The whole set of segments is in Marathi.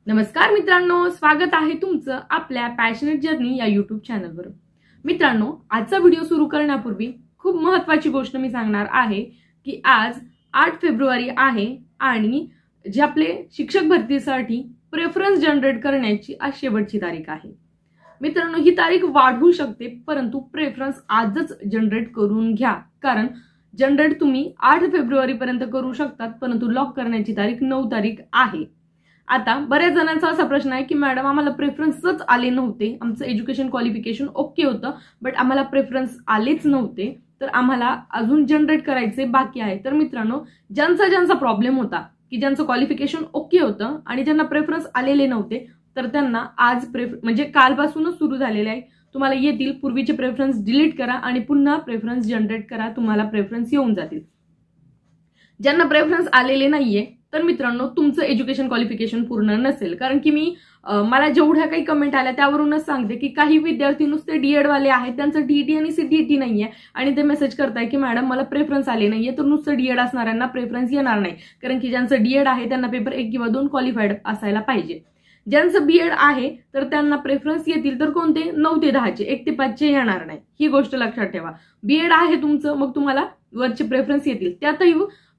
नमस्कार मित्रांनो, स्वागत आहे तुमचं आपल्या पॅशनेट जर्नी या यूट्यूब चॅनलवर। मित्रांनो, आजचा व्हिडिओ सुरू करण्यापूर्वी खूप महत्त्वाची गोष्ट मी सांगणार आहे की आज 8 फेब्रुवारी आहे आणि जे आपले शिक्षक भरतीसाठी प्रेफरन्स जनरेट करण्याची आज शेवटची तारीख आहे। मित्रांनो, ही तारीख वाढू शकते, परंतु प्रेफरन्स आजच जनरेट करून घ्या, कारण जनरेट तुम्ही 8 फेब्रुवारी पर्यंत करू शकतात, परंतु लॉक करण्याची तारीख 9 तारीख आहे। आता बऱ्याच जणांचा असा प्रश्न आहे की मॅडम आम्हाला प्रेफरन्सच आले नव्हते, आमचं एज्युकेशन क्वालिफिकेशन ओके होतं बट आम्हाला प्रेफरन्स आलेच नव्हते, तर आम्हाला अजून जनरेट करायचे बाकी आहे। तर मित्रांनो, ज्यांचा प्रॉब्लेम होता की ज्यांचं क्वालिफिकेशन ओके होतं आणि ज्यांना प्रेफरन्स आलेले नव्हते, तर त्यांना आज म्हणजे कालपासूनच सुरू झालेले आहे। तुम्हाला येतील, पूर्वीचे प्रेफरन्स डिलीट करा आणि पुन्हा प्रेफरन्स जनरेट करा, तुम्हाला प्रेफरन्स येऊन जातील। ज्यांना प्रेफरन्स आलेले नाहीये तर मित्रांनो, तुमचं एज्युकेशन क्वालिफिकेशन पूर्ण नसेल, कारण की मी मला जेवढ्या काही कमेंट आल्या त्यावरूनच सांगते की काही विद्यार्थी नुसते डीएड वाले आहेत, त्यांचं डीईटी आणि सीटीईटी नाहीये आणि ते मेसेज करताय की मॅडम मला प्रेफरन्स आले नाहीये, तर नुसतं डीएड असणाऱ्यांना प्रेफरन्स येणार नाही, कारण की ज्यांचं डीएड आहे त्यांना पेपर 1 किंवा 2 क्वालिफाईड असायला पाहिजे। ज्यांचं बीएड आहे तर त्यांना प्रेफरन्स येतील, तर कोणते 9 ते 10चे, 1 ते 5चे येणार नाही, ही गोष्ट लक्षात ठेवा। बीएड आहे तुमचं, मग तुम्हाला वरचे प्रेफरन्स येतील, त्यातही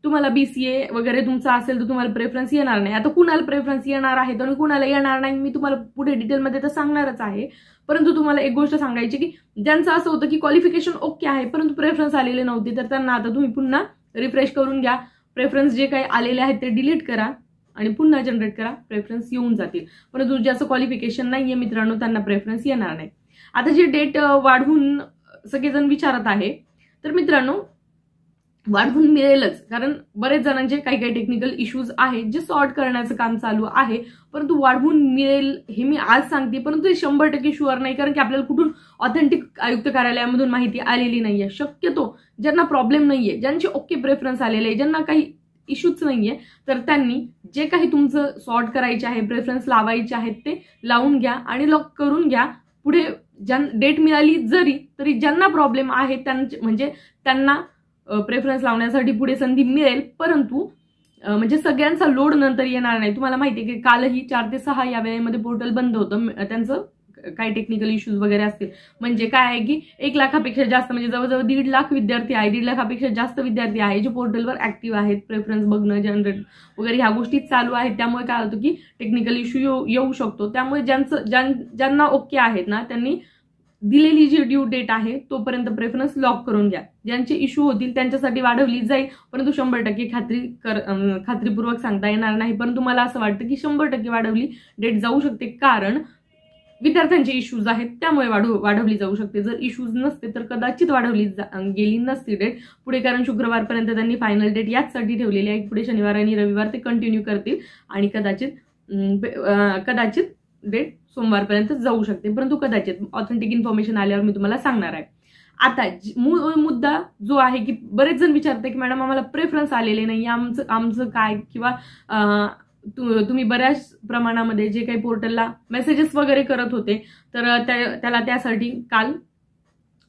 तुम्हाला बीसीए वगैरे तुमचं असेल तर तुम्हाला प्रेफरन्स येणार नाही। आता कुणाला प्रेफरन्स येणार आहे आणि कुणाला येणार नाही मी तुम्हाला पुढे डिटेलमध्ये तर सांगणारच आहे, परंतु तुम्हाला एक गोष्ट सांगायची की ज्यांचं असं होतं की क्वालिफिकेशन ओके आहे परंतु प्रेफरन्स आलेले नव्हते, तर त्यांना आता तुम्ही पुन्हा रिफ्रेश करून घ्या, प्रेफरन्स जे काही आलेले आहेत ते डिलीट करा आणि पुन्हा जनरेट करा, प्रेफरन्स येऊन जातील। परंतु ज्याचं क्वालिफिकेशन नाहीये मित्रांनो, त्यांना प्रेफरन्स येणार नाही। आता जी डेट वाढवून सगळेजण विचारत आहे, तर मित्रांनो वाढवून मिळेलच, कारण बरेच जणांचे काही टेक्निकल इश्यूज आहेत जे सॉर्ट करण्याचं काम चालू आहे, परंतु वाढवून मिळेल हे मी आज सांगते, परंतु हे 100% शुअर नाही, कारण की आपल्याला कुठून ऑथेंटिक आयुक्त कार्यालयामधून माहिती आलेली नाहीये। शक्यतो ज्यांना प्रॉब्लेम नाहीये, ज्यांचे ओके प्रेफरन्स आलेले आहे, ज्यांना काही इश्यूच नाहीये, तर त्यांनी जे काही तुमचं सॉर्ट करायचे आहे, प्रेफरन्स लावायचे आहेत ते लावून घ्या आणि लॉक करून घ्या। पुढे डेट मिळाली जरी तरी ज्यांना प्रॉब्लेम आहे त्यांना प्रेफरन्स लावण्यासाठी पुढे संधी मिळेल, परंतु म्हणजे सगळ्यांचा लोड नंतर येणार नाही। तुम्हाला माहिती आहे की कालही 4 ते 6 या वेळेमध्ये पोर्टल बंद होतं, त्यांचं काही टेक्निकल इश्यूज वगैरे असतील। म्हणजे काय आहे की 1 लाखापेक्षा जास्त, म्हणजे जवळजवळ 1.5 लाख विद्यार्थी आहे, 1.5 लाखापेक्षा जास्त विद्यार्थी आहे जे पोर्टलवर ऍक्टिव्ह आहेत, प्रेफरन्स बघणं, जनरेट वगैरे ह्या गोष्टी चालू आहेत। त्यामुळे काय होतं की टेक्निकल इश्यू येऊ शकतो, त्यामुळे ज्यांना ओके आहेत ना, त्यांनी दिलेली जी ड्यू डेट आहे तोपर्यंत प्रेफरन्स लॉक करून घ्या। ज्यांचे इश्यू होतील त्यांच्यासाठी वाढवली जाईल, परंतु 100% खात्रीपूर्वक सांगता येणार नाही, परंतु मला असं वाटतं की 100% वाढवली डेट जाऊ शकते, कारण विद्यार्थ्यांचे इश्यूज आहेत त्यामुळे वाढवली जाऊ शकते। जर इश्यूज नसते तर कदाचित वाढवली गेली नसती डेट पुढे, कारण शुक्रवारपर्यंत त्यांनी फायनल डेट याचसाठी ठेवलेली आहे, पुढे शनिवार आणि रविवार ते कंटिन्यू करतील आणि कदाचित डेट सोमवारपर्यंत जाऊ शकते, परंतु कदाचित ऑथेंटिक इन्फॉर्मेशन आल्यावर मी तुम्हाला सांगणार आहे। आता मूळ मुद्दा जो आहे की बरेच जण विचारते की मॅडम आम्हाला प्रेफरन्स आलेले नाही, आमचं काय, किंवा तुम्ही बऱ्याच प्रमाणामध्ये जे काही पोर्टलला मेसेजेस वगैरे करत होते, तर त्यासाठी काल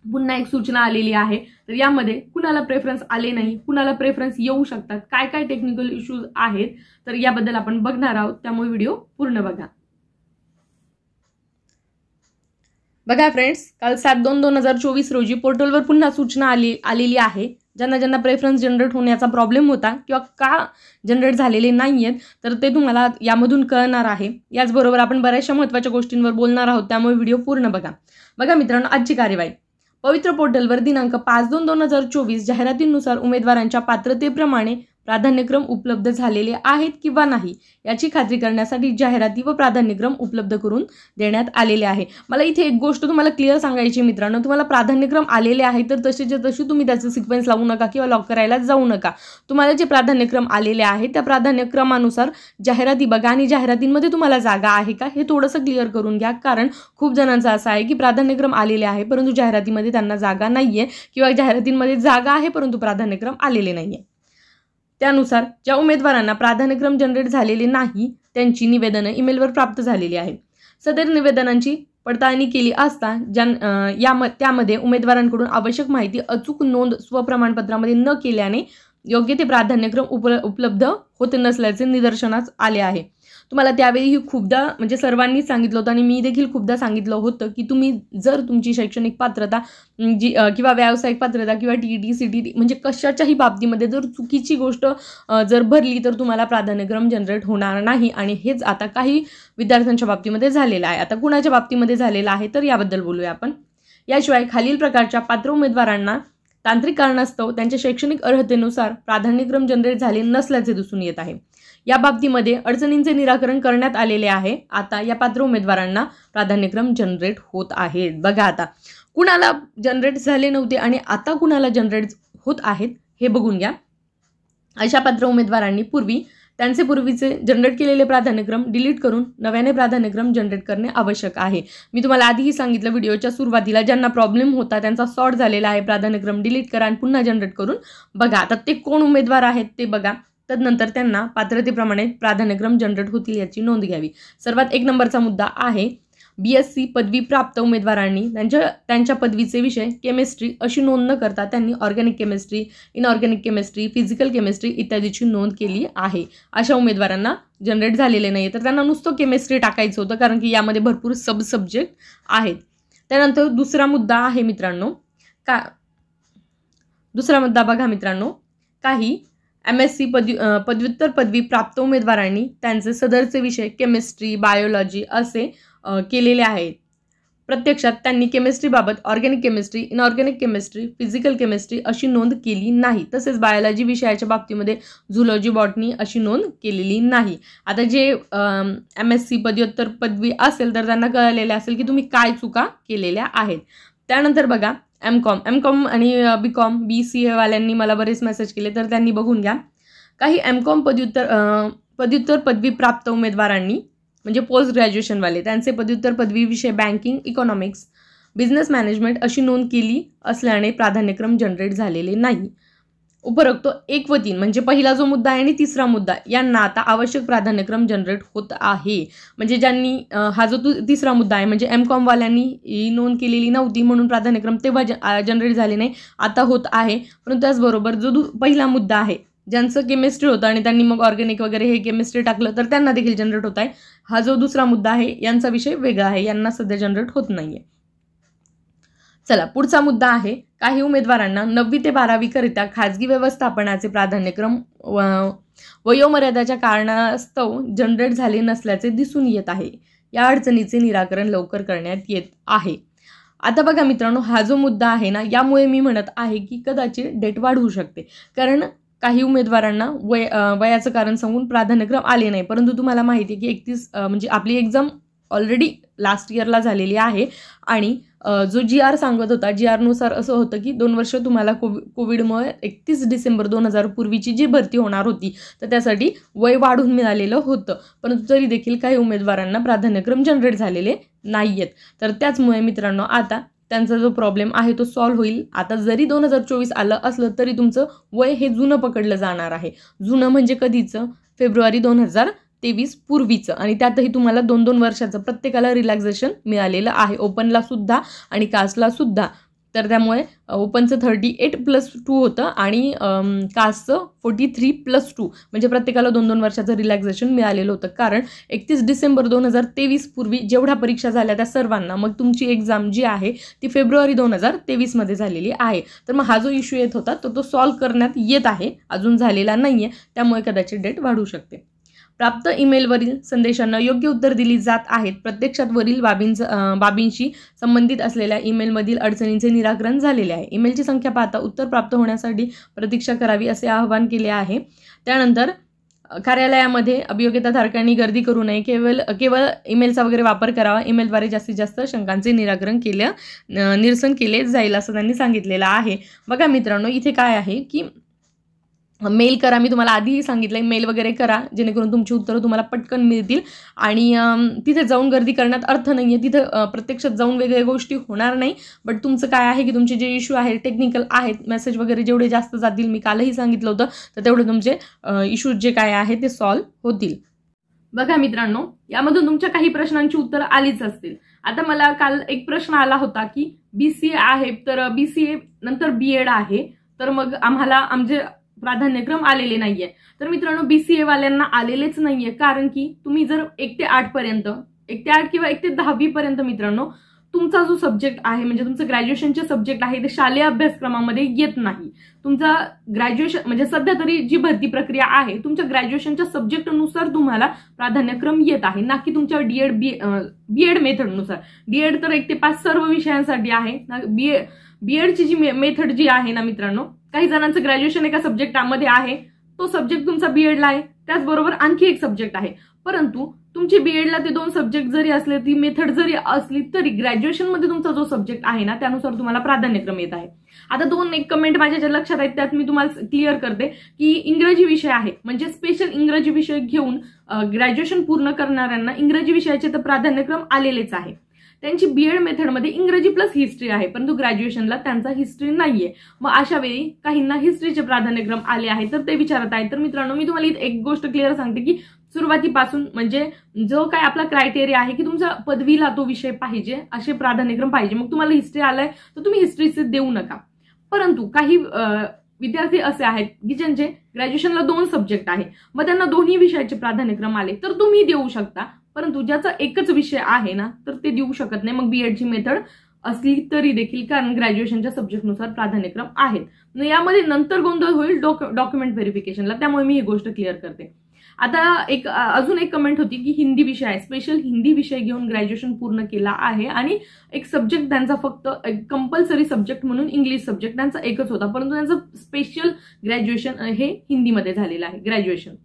पुन्हा एक सूचना आलेली आहे। तर यामध्ये कुणाला प्रेफरन्स आले नाही, कुणाला प्रेफरन्स येऊ शकतात, काय टेक्निकल इश्यूज आहेत, तर याबद्दल आपण बघणार आहोत, त्यामुळे व्हिडिओ पूर्ण बघा। बघा फ्रेंड्स, काल 7/2/2024 रोजी पोर्टलवर पुन्हा सूचना आलेली आहे। ज्यांना प्रेफरन्स जनरेट होण्याचा प्रॉब्लेम होता किंवा का जनरेट झालेले नाहीयेत, तर ते तुम्हाला यामधून कळणार आहे। याचबरोबर आपण बऱ्याचशा महत्त्वाच्या गोष्टींवर बोलणार आहोत, त्यामुळे व्हिडिओ पूर्ण बघा। बघा मित्रांनो, आजची कार्यवाही पवित्र पोर्टलवर दिनांक 5/2/2024 जाहिरातीनुसार उमेदवारांच्या पात्रतेप्रमाणे प्राधान्यक्रम उपलब्ध झालेले आहेत किंवा नाही याची खात्री करण्यासाठी जाहिराती व प्राधान्यक्रम उपलब्ध करून देण्यात आलेले आहे। मला इथे एक गोष्ट तुम्हाला क्लिअर सांगायची मित्रांनो, तुम्हाला प्राधान्यक्रम आलेले आहे तर तसे तुम्ही त्याचे सिक्वेन्स लावू नका किंवा लॉक करायला जाऊ नका। तुम्हाला जे प्राधान्यक्रम आलेले आहेत त्या प्राधान्यक्रमानुसार जाहिराती बघा आणि जाहिरातींमध्ये तुम्हाला जागा आहे का हे थोडंसं क्लिअर करून घ्या, कारण खूप जणांचं असं आहे की प्राधान्यक्रम आलेले आहे परंतु जाहिरातीमध्ये त्यांना जागा नाहीये, किंवा जाहिरातींमध्ये जागा आहे परंतु प्राधान्यक्रम आलेले नाहीये। त्यानुसार ज्या उमेदवारांना प्राधान्यक्रम जनरेट झालेले नाही त्यांची निवेदनं ईमेलवर प्राप्त झालेली आहेत। सदर निवेदनांची पडताळणी केली असता त्यामध्ये उमेदवारांकडून आवश्यक माहिती अचूक नोंद स्वप्रमाणपत्रामध्ये न केल्याने योग्य ते प्राधान्यक्रम उपलब्ध होत नसल्याचे निदर्शनास आले आहे। तुम्हाला त्यावेळी खूपदा म्हणजे सर्वांनीच सांगितलं होतं आणि मी देखील खूपदा सांगितलं होतं की तुम्ही जर तुमची शैक्षणिक पात्रता किंवा व्यावसायिक पात्रता किंवा TET CTT म्हणजे कशाच्याही बाबतीमध्ये जर चुकीची गोष्ट जर भरली तर तुम्हाला प्राधान्यक्रम जनरेट होणार नाही आणि हेच आता काही विद्यार्थ्यांच्या बाबतीमध्ये झालेलं आहे. आता कुणाच्या बाबतीमध्ये झालेलं आहे तर याबद्दल बोलूया आपण. याशिवाय खालील प्रकारच्या पात्र उमेदवारांना तांत्रिक कारणास्तव त्यांच्या शैक्षणिक अर्हतेनुसार प्राधान्यक्रम जनरेट झाले नसल्याचे दिसून येत आहे. या बाबतीमध्ये अडचणींचे निराकरण करण्यात आलेले आहे. आता या पात्र उमेदवारांना प्राधान्यक्रम जनरेट होत आहेत. बघा आता कुणाला जनरेट झाले नव्हते आणि आता कुणाला जनरेट होत आहेत हे बघून घ्या. अशा पात्र उमेदवारांनी त्यांचे पूर्वीचे जनरेट केलेले प्राधान्यक्रम डिलीट करून नव्याने प्राधान्यक्रम जनरेट करणे आवश्यक आहे. मी तुम्हाला आधीही सांगितलं व्हिडिओच्या सुरुवातीला, ज्यांना प्रॉब्लेम होता त्यांचा सॉर्ट झालेला आहे, प्राधान्यक्रम डिलीट करा आणि पुन्हा जनरेट करून बघा. आता ते कोण उमेदवार आहेत ते बघा. तदनंतर त्यांना पात्रतेप्रमाणे प्राधान्यक्रम जनरेट होतील याची नोंद घ्यावी. सर्वात 1 नंबरचा मुद्दा आहे BSc पदवी प्राप्त उमेदवारांनी त्यांच्या पदवीचे विषय केमिस्ट्री अशी नोंद न करता त्यांनी organic chemistry, inorganic chemistry, physical chemistry इत्यादीची नोंद केली आहे. अशा उमेदवारांना जनरेट झालेले नाही तर त्यांना नुसतं केमिस्ट्री टाकायचं होतं, कारण की यामध्ये भरपूर सब्जेक्ट आहेत. त्यानंतर दुसरा मुद्दा आहे मित्रांनो, दुसरा मुद्दा बघा मित्रांनो, काही MSc पदव्युत्तर पदवी प्राप्त उमेदवारांनी त्यांचे सदरचे विषय केमिस्ट्री, बायोलॉजी असे केलेले आहेत. प्रत्यक्षात त्यांनी केमिस्ट्रीबाबत organic chemistry, inorganic chemistry, physical chemistry अशी नोंद केली नाही. तसेच बायोलॉजी विषयाच्या बाबतीमध्ये झुलॉजी, बॉटनी अशी नोंद केलेली नाही. आता जे MSc पदव्युत्तर पदवी असेल तर त्यांना कळलेले असेल की तुम्ही काय चुका केलेल्या आहेत. त्यानंतर बघा एमकॉम आणि BCom BCA वाल्यांनी मला बरेच मेसेज केले तर त्यांनी बघून घ्या. काही MCom पदव्युत्तर पदवी प्राप्त उमेदवारांनी म्हणजे पोस्ट ग्रॅज्युएशनवाले त्यांचे पदव्युत्तर पदवी विषय बँकिंग, इकॉनॉमिक्स, बिझनेस मॅनेजमेंट अशी नोंद केली असल्याने प्राधान्यक्रम जनरेट झालेले नाही. उपरोक्त 1 व 3 म्हणजे पहिला जो मुद्दा आहे आणि तिसरा मुद्दा यांना आता आवश्यक प्राधान्यक्रम जनरेट होत आहे. म्हणजे ज्यांनी हा जो तिसरा मुद्दा आहे म्हणजे MCom वाल्यांनी ही नोंद केलेली नव्हती म्हणून प्राधान्यक्रम तेव्हा जनरेट झाले नाही, आता होत आहे. परंतु त्याचबरोबर जो पहिला मुद्दा आहे ज्यांचं केमिस्ट्री होतं आणि त्यांनी मग ऑर्गॅनिक वगैरे हे केमिस्ट्री टाकलं तर त्यांना देखील जनरेट होत आहे. हा जो दुसरा मुद्दा आहे यांचा विषय वेगळा आहे, यांना सध्या जनरेट होत नाहीये. चला पुढचा मुद्दा आहे काही उमेदवारांना 9वी ते 12वी करिता खाजगी व्यवस्थापनाचे प्राधान्यक्रम वयोमर्यादाच्या कारणास्तव जनरेट झाले नसल्याचे दिसून येत आहे. या अडचणीचे निराकरण लवकर करण्यात येत आहे. आता बघा मित्रांनो, हा जो मुद्दा आहे ना, यामुळे मी म्हणत आहे की कदाचित डेट वाढवू शकते, कारण काही उमेदवारांना वयाचं कारण सांगून प्राधान्यक्रम आले नाही. परंतु तुम्हाला माहिती आहे की 31 म्हणजे आपली एक्झाम ऑलरेडी लास्ट इयरला झालेली आहे आणि जो GR सांगत होता, GRनुसार असं होतं की 2 वर्ष तुम्हाला कोविडमुळे 31 डिसेंबर 2000 पूर्वीची जी भरती होणार होती तर त्यासाठी वय वाढून मिळालेलं होतं. परंतु तरी देखील काही उमेदवारांना प्राधान्यक्रम जनरेट झालेले नाही आहेत. तर त्याचमुळे मित्रांनो आता त्यांचा जो प्रॉब्लेम आहे तो सॉल्व्ह होईल. आता जरी 2024 आलं असलं तरी तुमचं वय हे जुनं पकडलं जाणार आहे. जुनं म्हणजे कधीचं? फेब्रुवारी 2023 पूर्वीचं. आणि त्यातही तुम्हाला 2-2 वर्षाचं प्रत्येकाला रिलॅक्सेशन मिळालेलं आहे, ओपनला सुद्धा आणि कास्टला सुद्धा. तर त्यामुळे ओपनचं 38+2 होतं आणि कास्टचं 43+2 म्हणजे प्रत्येकाला 2-2 वर्षाचं रिलॅक्सेशन मिळालेलं होतं. कारण 31 डिसेंबर 2023 पूर्वी जेवढ्या परीक्षा झाल्या त्या सर्वांना, मग तुमची एक्झाम जी आहे ती फेब्रुवारी 2023 मध्ये झालेली आहे. तर मग हा जो इश्यू येत होता तो सॉल्व्ह करण्यात येत आहे, अजून झालेला नाहीये, त्यामुळे कदाचित डेट वाढू शकते. प्राप्त ईमेलवरील संदेशांना योग्य उत्तर दिली जात आहेत. प्रत्यक्षात वरील बाबींशी संबंधित असलेल्या ईमेलमधील अडचणींचे निराकरण झालेले आहे. ईमेलची संख्या पाहता उत्तर प्राप्त होण्यासाठी प्रतीक्षा करावी असे आवाहन केले आहे. त्यानंतर कार्यालयामध्ये अभियोग्यताधारकांनी गर्दी करू नये, केवळ ईमेलचा वगैरे वापर करावा. ईमेलद्वारे जास्तीत जास्त शंकांचे निरसन केले जाईल असं त्यांनी सांगितलेलं आहे. बघा मित्रांनो, इथे काय आहे की मेल करा. मी तुम्हाला आधीही सांगितलंय मेल वगैरे करा, जेणेकरून तुमची उत्तरं तुम्हाला पटकन मिळतील. आणि तिथे जाऊन गर्दी करण्यात अर्थ नाही आहे. तिथं प्रत्यक्षात जाऊन वेगवेगळ्या गोष्टी होणार नाही. बट तुमचं काय आहे की तुमचे जे इश्यू आहे टेक्निकल आहेत, मेसेज वगैरे जेवढे जास्त जातील, मी कालही सांगितलं होतं, तर तेवढे तुमचे इश्यूज जे काय आहे ते सॉल्व्ह होतील. बघा मित्रांनो, यामधून तुमच्या काही प्रश्नांची उत्तरं आलीच असतील. आता मला काल एक प्रश्न आला होता की BCA आहे तर BCA नंतर B.Ed आहे, तर मग आम्हाला आमचे प्राधान्यक्रम आलेले नाहीये. तर मित्रांनो BCA वाल्यांना आलेलेच नाहीये, कारण की तुम्ही जर 1 ते 8 पर्यंत 1 ते 8 किंवा 1 ते 10वी पर्यंत मित्रांनो तुमचा जो सब्जेक्ट आहे म्हणजे तुमचं ग्रॅज्युएशनचे सब्जेक्ट आहे ते शालेय अभ्यासक्रमामध्ये येत नाही. तुमचा ग्रॅज्युएशन म्हणजे सध्या तरी जी भरती प्रक्रिया आहे तुमच्या ग्रॅज्युएशनच्या सब्जेक्टनुसार तुम्हाला प्राधान्यक्रम येत आहे, ना की तुमच्या बीएड मेथडनुसार. डीएड तर 1 ते 5 सर्व विषयांसाठी आहे. बीएडची जी मेथड जी आहे ना मित्रांनो, काही जणांचं ग्रॅज्युएशन एका सब्जेक्टामध्ये आहे, तो सब्जेक्ट तुमचा बीएडला आहे, त्याचबरोबर आणखी एक सब्जेक्ट आहे. परंतु तुमची बीएडला ते 2 सब्जेक्ट जरी असले, ती मेथड जरी असली तरी ग्रॅज्युएशनमध्ये तुमचा जो सब्जेक्ट आहे ना त्यानुसार तुम्हाला प्राधान्यक्रम येत आहे. आता 2-1 कमेंट माझ्या लक्षात आहेत, त्यात मी तुम्हाला क्लिअर करते की इंग्रजी विषय आहे म्हणजे स्पेशल इंग्रजी विषय घेऊन ग्रॅज्युएशन पूर्ण करणाऱ्यांना इंग्रजी विषयाचे तर प्राधान्यक्रम आलेलेच आहे. त्यांची बीएड मेथडमध्ये इंग्रजी प्लस हिस्ट्री आहे, परंतु ग्रॅज्युएशनला त्यांचा हिस्ट्री नाहीये. मग अशा वेळी काहींना हिस्ट्रीचे प्राधान्यक्रम आले आहे तर ते विचारत आहेत. तर मित्रांनो मी तुम्हाला एक गोष्ट क्लिअर सांगते की सुरुवातीपासून म्हणजे जो काय आपला क्रायटेरिया आहे की तुमचा पदवीला तो विषय पाहिजे, असे प्राधान्यक्रम पाहिजे. मग तुम्हाला हिस्ट्री आलाय तर तुम्ही हिस्ट्रीचे देऊ नका. परंतु काही विद्यार्थी असे आहेत की ज्यांचे ग्रॅज्युएशनला 2 सब्जेक्ट आहे, मग त्यांना दोन्ही विषयाचे प्राधान्यक्रम आले तर तुम्ही देऊ शकता. परंतु ज्याचा एकच विषय आहे ना तर ते देऊ शकत नाही, मग बीएडची मेथड असली तरी देखील, कारण ग्रॅज्युएशनच्या सब्जेक्टनुसार प्राधान्यक्रम आहेत. यामध्ये नंतर गोंधळ होईल डॉक्युमेंट व्हेरिफिकेशनला, त्यामुळे मी ही गोष्ट क्लिअर करते. आता अजून एक कमेंट होती की हिंदी विषय आहे, स्पेशल हिंदी विषय घेऊन ग्रॅज्युएशन पूर्ण केला आहे आणि एक सब्जेक्ट त्यांचा फक्त कंपल्सरी सब्जेक्ट म्हणून इंग्लिश सब्जेक्ट त्यांचा एकच होता, परंतु त्यांचं स्पेशल ग्रॅज्युएशन हे हिंदीमध्ये झालेलं आहे ग्रॅज्युएशन.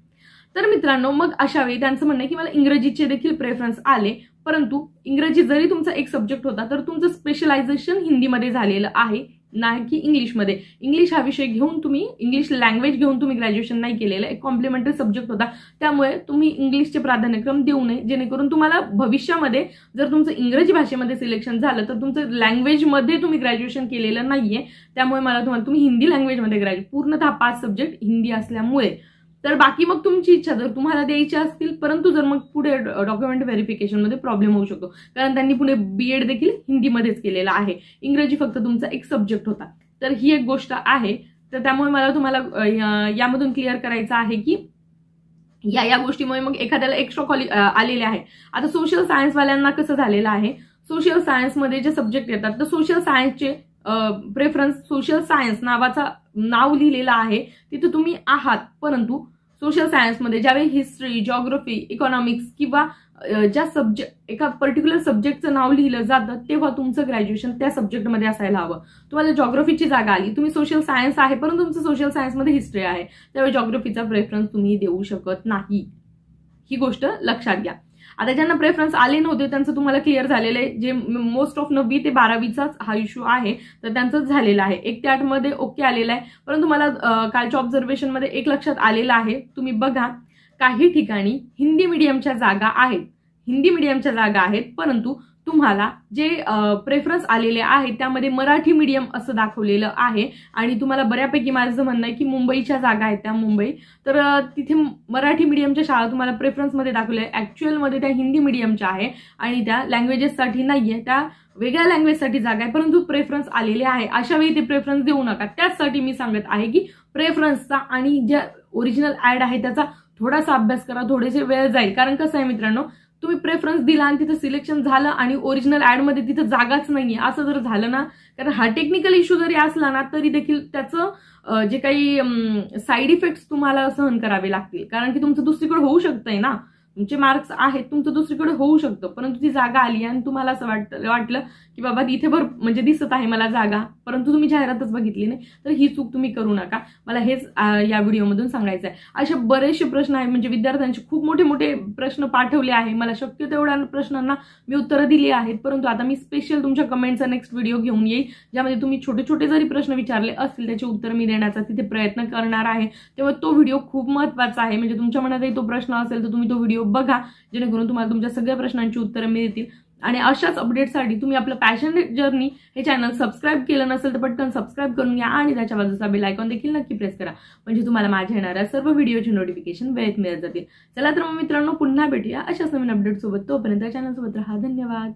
तर मित्रांनो मग अशा वेळी त्यांचं म्हणणं आहे की मला इंग्रजीचे देखील प्रेफरन्स आले, परंतु इंग्रजी जरी तुमचा एक सब्जेक्ट होता तर तुमचं स्पेशलायझेशन हिंदीमध्ये झालेलं आहे, नाही की इंग्लिशमध्ये. इंग्लिश हा विषय घेऊन तुम्ही इंग्लिश लँग्वेज घेऊन तुम्ही ग्रॅज्युएशन नाही केलेलं, एक कॉम्प्लिमेंटरी सब्जेक्ट होता, त्यामुळे तुम्ही इंग्लिशचे प्राधान्यक्रम देऊ नये, जेणेकरून तुम्हाला भविष्यामध्ये जर तुमचं इंग्रजी भाषेमध्ये सिलेक्शन झालं तर तुमचं लँग्वेजमध्ये तुम्ही ग्रॅज्युएशन केलेलं नाहीये, त्यामुळे मला तुम्ही हिंदी लँग्वेजमध्ये ग्रॅज्युएट पूर्णतः 5 सब्जेक्ट हिंदी असल्यामुळे. तर बाकी मग तुमची इच्छा जर तुम्हाला द्यायची असतील, परंतु जर मग पुढे डॉक्युमेंट व्हेरिफिकेशनमध्ये प्रॉब्लेम होऊ शकतो, कारण त्यांनी पुढे बीएड देखील हिंदीमध्येच केलेला आहे, इंग्रजी फक्त तुमचा एक सब्जेक्ट होता. तर ही एक गोष्ट आहे. तर त्यामुळे मला तुम्हाला यामधून क्लिअर करायचं आहे की या गोष्टीमुळे मग एखाद्याला एक्स्ट्रा आलेले आहे. आता सोशल सायन्सवाल्यांना कसं झालेलं आहे, सोशल सायन्समध्ये जे सब्जेक्ट येतात तर सोशल सायन्सचे प्रेफरन्स सोशल सायन्स नाव लिहिलेलं आहे तिथे तुम्ही आहात, परंतु सोशल सायन्समध्ये ज्यावेळी हिस्ट्री, जिओग्राफी, इकॉनॉमिक्स किंवा ज्या सब्जेक्ट एका पर्टिक्युलर सब्जेक्टचं नाव लिहिलं जातं तेव्हा तुमचं ग्रॅज्युएशन त्या सब्जेक्टमध्ये असायला हवं. तुम्हाला जिओग्राफीची जागा आली, तुम्ही सोशल सायन्स आहे परंतु तुमचं सोशल सायन्समध्ये हिस्ट्री आहे, त्यावेळी जिओग्राफीचा प्रेफरन्स तुम्ही देऊ शकत नाही. ही गोष्ट लक्षात घ्या. आता ज्यांना प्रेफरन्स आले नव्हते त्यांचं तुम्हाला क्लिअर झालेलं आहे, जे मोस्ट ऑफ 9वी ते 12वीचाच हा इश्यू आहे तर त्यांचं झालेलं आहे. 1 ते 8 मध्ये ओके आलेलं आहे, परंतु मला कालच्या ऑब्झर्वेशनमध्ये एक लक्षात आलेलं आहे, तुम्ही बघा काही ठिकाणी हिंदी मीडियमच्या जागा आहेत, परंतु तुम्हाला जे प्रेफरन्स आलेले आहे त्यामध्ये मराठी मीडियम असं दाखवलेलं आहे. आणि तुम्हाला बऱ्यापैकी माझं म्हणणं आहे की मुंबईच्या जागा आहेत त्या मुंबई, तर तिथे मराठी मीडियमच्या शाळा तुम्हाला प्रेफरन्समध्ये दाखवल्या आहे, ऍक्च्युअलमध्ये त्या हिंदी मीडियमच्या आहे आणि त्या लँग्वेजेससाठी नाहीये, त्या वेगळ्या लँग्वेजसाठी जागा आहे, परंतु प्रेफरन्स आलेले आहे. अशा वेळी ते प्रेफरन्स देऊ नका. त्याचसाठी मी सांगत आहे की प्रेफरन्सचा आणि ज्या ओरिजिनल ऍड आहे त्याचा थोडासा अभ्यास करा, थोडेसे वेळ जाईल. कारण कसं आहे मित्रांनो, तुम्ही प्रेफरन्स दिला आणि तिथं सिलेक्शन झालं आणि ओरिजिनल ऍडमध्ये तिथं जागाच नाहीये असं जर झालं ना, कारण हा टेक्निकल इश्यू जरी असला ना तरी देखील त्याचं जे काही साईड इफेक्ट्स तुम्हाला सहन करावे लागतील, कारण की तुमचं दुसरीकडे होऊ शकतंय ना, तुमचे मार्क्स आहेत तुमचं दुसरीकडे होऊ शकतं, परंतु ती जागा आली आणि तुम्हाला असं वाटलं की बाबा इथे म्हणजे दिसत आहे मला जागा, परंतु तुम्ही जाहिरातच बघितली नाही, तर ही चूक तुम्ही करू नका. मला हेच या व्हिडिओमधून सांगायचं आहे. असे बरेचसे प्रश्न आहेत, म्हणजे विद्यार्थ्यांचे खूप मोठे मोठे प्रश्न पाठवले आहे, मला शक्य तेवढ्या प्रश्नांना मी उत्तरं दिली आहेत, परंतु आता मी स्पेशल तुमच्या कमेंटचा नेक्स्ट व्हिडिओ घेऊन येईल, ज्यामध्ये तुम्ही छोटे छोटे जरी प्रश्न विचारले असतील त्याचे उत्तर मी देण्याचा तिथे प्रयत्न करणार आहे. तेव्हा तो व्हिडिओ खूप महत्त्वाचा आहे, म्हणजे तुमच्या मनातही तो प्रश्न असेल तर तुम्ही तो व्हिडिओ बघा, जेणेकरून तुम्हाला तुमच्या सगळ्या प्रश्नांची उत्तरं मिळतील. आणि अशाच अपडेटसाठी तुम्ही आपलं पॅशनेट जर्नी हे चॅनल सबस्क्राईब केलं नसेल तर पटकन सबस्क्राईब करून घ्या आणि त्याच्या बाजूचा बेल आयकॉन देखील नक्की प्रेस करा, म्हणजे तुम्हाला माझ्या येणाऱ्या सर्व व्हिडिओची नोटिफिकेशन वेळेत मिळत जातील. चला तर मग मित्रांनो, पुन्हा भेटूया अशाच नवीन अपडेट सोबत. तोपर्यंत चॅनल सोबत राहा. धन्यवाद.